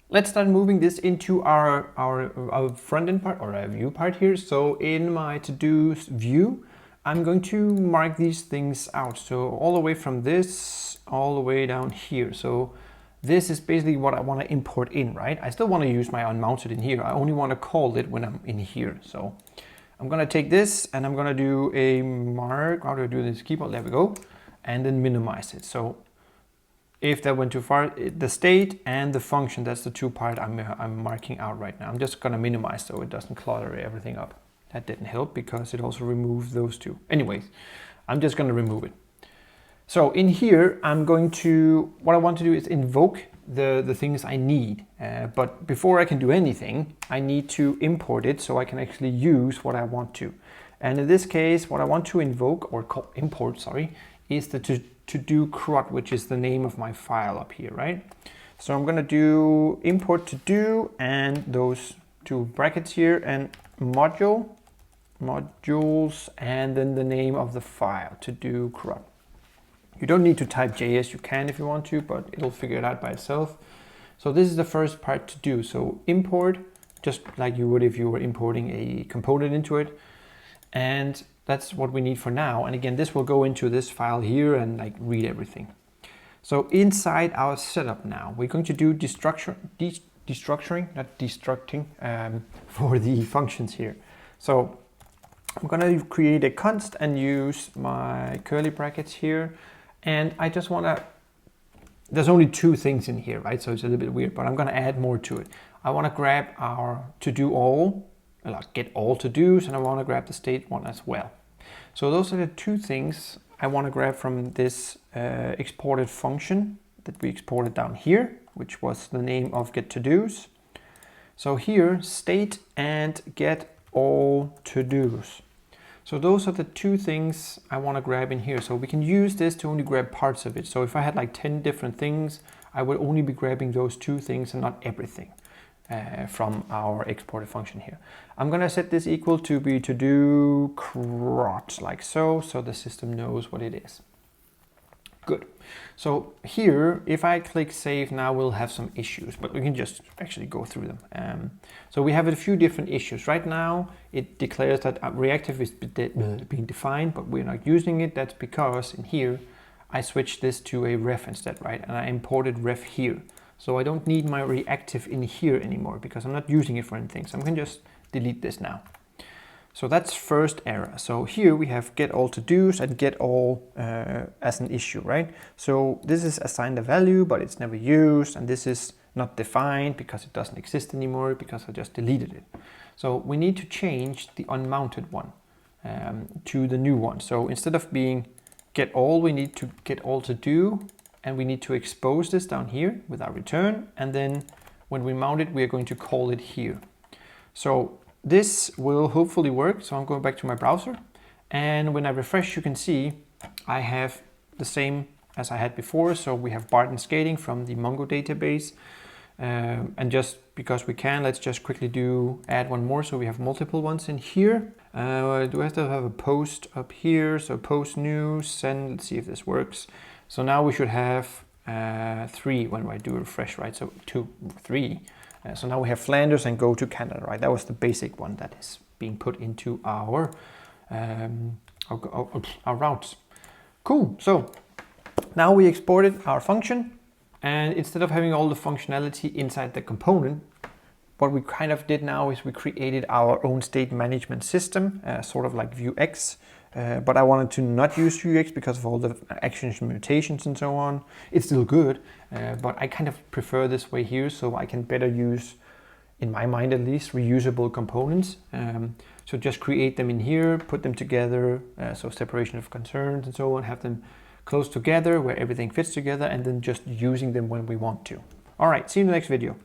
Let's start moving this into our front-end part, or our view part here. So in my to-do view, I'm going to mark these things out. So all the way from this, all the way down here. So this is basically what I want to import in, right? I still want to use my unmounted in here. I only want to call it when I'm in here. So I'm going to take this and I'm going to do a mark. How do I do this? Keyboard, there we go. And then minimize it. So if that went too far, the state and the function, that's the two part I'm marking out right now. I'm just going to minimize so it doesn't clutter everything up. That didn't help because it also removed those two. Anyways, I'm just going to remove it. So in here, what I want to do is invoke the things I need. But before I can do anything, I need to import it so I can actually use what I want to. And in this case, what I want to invoke, or import, sorry, is the to-do CRUD, which is the name of my file up here, right? So I'm going to do import to-do and those two brackets here and modules, and then the name of the file, to-do CRUD. You don't need to type JS, you can if you want to, but it'll figure it out by itself. So this is the first part to do. So import, just like you would if you were importing a component into it. And that's what we need for now. And again, this will go into this file here and like read everything. So inside our setup now, we're going to do destructuring, not destructing, for the functions here. So I'm going to create a const and use my curly brackets here. And I just want to, there's only two things in here, right? So it's a little bit weird, but I'm going to add more to it. I want to grab our to do all, like get all to do's, and I want to grab the state one as well. So those are the two things I want to grab from this exported function that we exported down here, which was the name of get to do's. So here, state and get all to do's. So those are the two things I want to grab in here. So we can use this to only grab parts of it. So if I had like 10 different things, I would only be grabbing those two things and not everything from our exported function here. I'm going to set this equal to be to do CRUD, like so the system knows what it is. Good. So here, if I click save now, we'll have some issues, but we can just actually go through them. So we have a few different issues. Right now, it declares that reactive is being defined, but we're not using it. That's because in here, I switched this to a ref instead, right? And I imported ref here. So I don't need my reactive in here anymore because I'm not using it for anything. So I'm going to just delete this now. So that's first error. So here we have get all to do's and get all as an issue, right? So this is assigned a value, but it's never used. And this is not defined because it doesn't exist anymore because I just deleted it. So we need to change the unmounted one to the new one. So instead of being get all, we need to get all to do. And we need to expose this down here with our return. And then when we mount it, we are going to call it here. So this will hopefully work. So I'm going back to my browser. And when I refresh, you can see I have the same as I had before. So we have Barton skating from the Mongo database. And just because we can, let's just quickly add one more. So we have multiple ones in here. Do I still have a post up here? So post new, send, let's see if this works. So now we should have 3 when I do a refresh, right? So 2, 3. So now we have Flanders and go to Canada, right? That was the basic one that is being put into our routes. Cool. So now we exported our function, and instead of having all the functionality inside the component, what we kind of did now is we created our own state management system, sort of like Vue3. But I wanted to not use Vue3 because of all the actions, mutations and so on. It's still good, but I kind of prefer this way here so I can better use, in my mind at least, reusable components. So just create them in here, put them together, so separation of concerns and so on, have them close together where everything fits together, and then just using them when we want to. All right, see you in the next video.